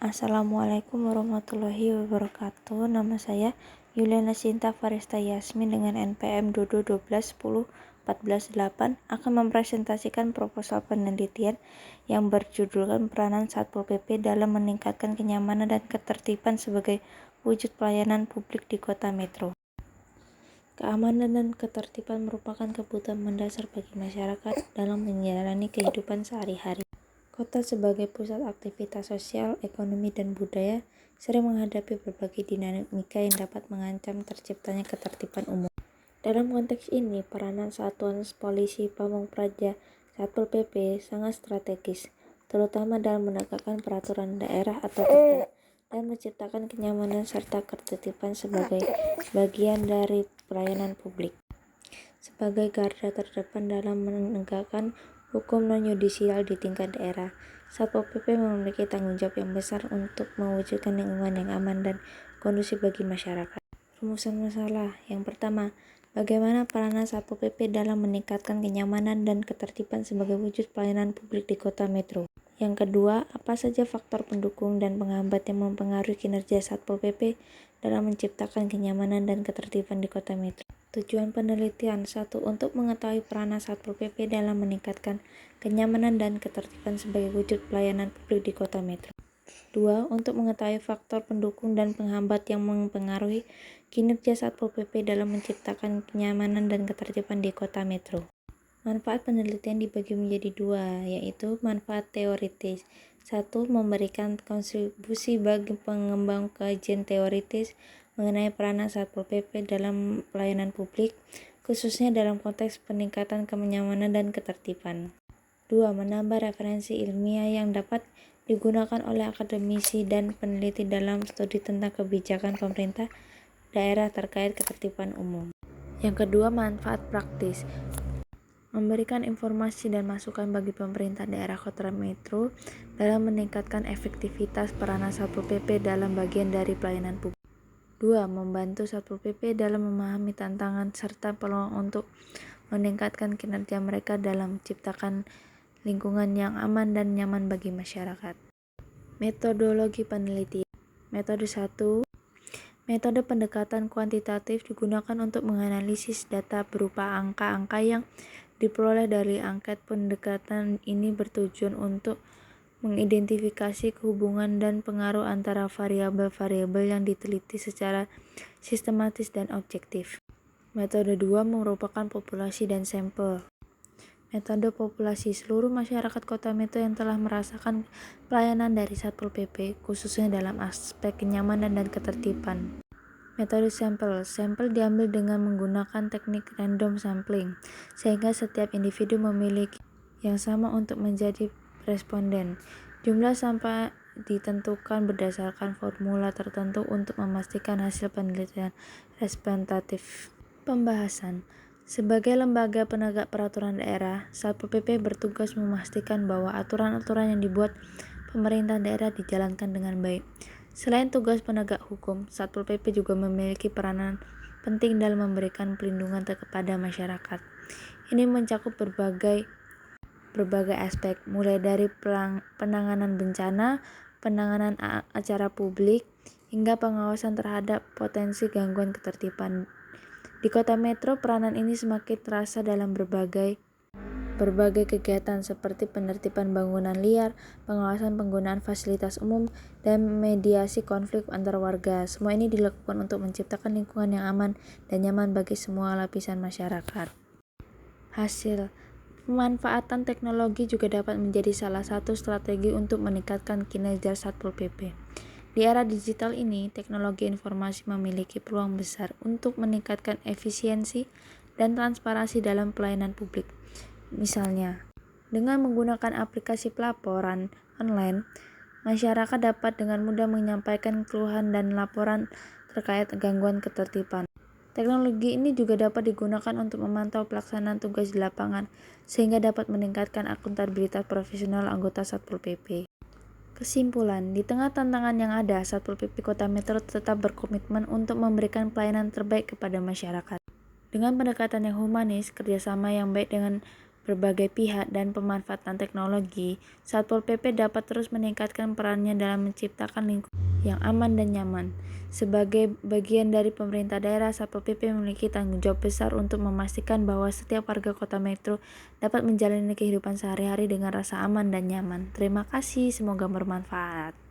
Assalamualaikum warahmatullahi wabarakatuh. Nama saya Yuliana Sinta Faresta Yasmin dengan NPM Dodo 12 10 14 8 akan mempresentasikan proposal penelitian yang berjudulkan peranan Satpol PP dalam meningkatkan kenyamanan dan ketertiban sebagai wujud pelayanan publik di Kota Metro. Keamanan dan ketertiban merupakan kebutuhan mendasar bagi masyarakat dalam menjalani kehidupan sehari-hari. Kota sebagai pusat aktivitas sosial, ekonomi, dan budaya sering menghadapi berbagai dinamika yang dapat mengancam terciptanya ketertiban umum. Dalam konteks ini, peranan satuan polisi, pamong praja, Satpol PP sangat strategis, terutama dalam menegakkan peraturan daerah atau perda dan menciptakan kenyamanan serta ketertiban sebagai bagian dari pelayanan publik. Sebagai garda terdepan dalam menegakkan hukum non-yudisial di tingkat daerah, Satpol PP memiliki tanggung jawab yang besar untuk mewujudkan lingkungan yang aman dan kondusif bagi masyarakat. Rumusan masalah yang pertama, bagaimana peranan Satpol PP dalam meningkatkan kenyamanan dan ketertiban sebagai wujud pelayanan publik di Kota Metro. Yang kedua, apa saja faktor pendukung dan penghambat yang mempengaruhi kinerja Satpol PP dalam menciptakan kenyamanan dan ketertiban di Kota Metro. Tujuan penelitian 1. Untuk mengetahui peranan Satpol PP dalam meningkatkan kenyamanan dan ketertiban sebagai wujud pelayanan publik di Kota Metro. 2. Untuk mengetahui faktor pendukung dan penghambat yang mempengaruhi kinerja Satpol PP dalam menciptakan kenyamanan dan ketertiban di Kota Metro. Manfaat penelitian dibagi menjadi dua, yaitu manfaat teoritis. 1. Memberikan kontribusi bagi pengembang kajian teoritis mengenai peranan Satpol PP dalam pelayanan publik, khususnya dalam konteks peningkatan kenyamanan dan ketertiban. 2. Menambah referensi ilmiah yang dapat digunakan oleh akademisi dan peneliti dalam studi tentang kebijakan pemerintah daerah terkait ketertiban umum. Yang kedua, manfaat praktis. Memberikan informasi dan masukan bagi pemerintah daerah Kota Metro dalam meningkatkan efektivitas peranan Satpol PP dalam bagian dari pelayanan publik. 2. Membantu Satpol PP dalam memahami tantangan serta peluang untuk meningkatkan kinerja mereka dalam menciptakan lingkungan yang aman dan nyaman bagi masyarakat. Metodologi penelitian. Metode 1. Metode pendekatan kuantitatif digunakan untuk menganalisis data berupa angka-angka yang diperoleh dari angket. Pendekatan ini bertujuan untuk mengidentifikasi hubungan dan pengaruh antara variabel-variabel yang diteliti secara sistematis dan objektif. Metode 2 merupakan populasi dan sampel. Metode populasi, seluruh masyarakat Kota Metro yang telah merasakan pelayanan dari Satpol PP, khususnya dalam aspek kenyamanan dan ketertiban. Metode sampel. Sampel diambil dengan menggunakan teknik random sampling, sehingga setiap individu memiliki yang sama untuk menjadi responden. Jumlah sampel ditentukan berdasarkan formula tertentu untuk memastikan hasil penelitian representatif. Pembahasan. Sebagai lembaga penegak peraturan daerah, Satpol PP bertugas memastikan bahwa aturan-aturan yang dibuat pemerintah daerah dijalankan dengan baik. Selain tugas penegak hukum, Satpol PP juga memiliki peranan penting dalam memberikan perlindungan kepada masyarakat. Ini mencakup berbagai aspek, mulai dari penanganan bencana, penanganan acara publik, hingga pengawasan terhadap potensi gangguan ketertiban. Di Kota Metro, peranan ini semakin terasa dalam berbagai kegiatan seperti penertiban bangunan liar, pengawasan penggunaan fasilitas umum, dan mediasi konflik antar warga. Semua ini dilakukan untuk menciptakan lingkungan yang aman dan nyaman bagi semua lapisan masyarakat. Hasil. Pemanfaatan teknologi juga dapat menjadi salah satu strategi untuk meningkatkan kinerja Satpol PP. Di era digital ini, teknologi informasi memiliki peluang besar untuk meningkatkan efisiensi dan transparansi dalam pelayanan publik. Misalnya, dengan menggunakan aplikasi pelaporan online, masyarakat dapat dengan mudah menyampaikan keluhan dan laporan terkait gangguan ketertiban. Teknologi ini juga dapat digunakan untuk memantau pelaksanaan tugas di lapangan, sehingga dapat meningkatkan akuntabilitas profesional anggota Satpol PP. Kesimpulan, di tengah tantangan yang ada, Satpol PP Kota Metro tetap berkomitmen untuk memberikan pelayanan terbaik kepada masyarakat. Dengan pendekatan yang humanis, kerjasama yang baik dengan berbagai pihak dan pemanfaatan teknologi, Satpol PP dapat terus meningkatkan perannya dalam menciptakan lingkungan yang aman dan nyaman. Sebagai bagian dari pemerintah daerah, Satpol PP memiliki tanggung jawab besar untuk memastikan bahwa setiap warga Kota Metro dapat menjalani kehidupan sehari-hari dengan rasa aman dan nyaman. Terima kasih, semoga bermanfaat.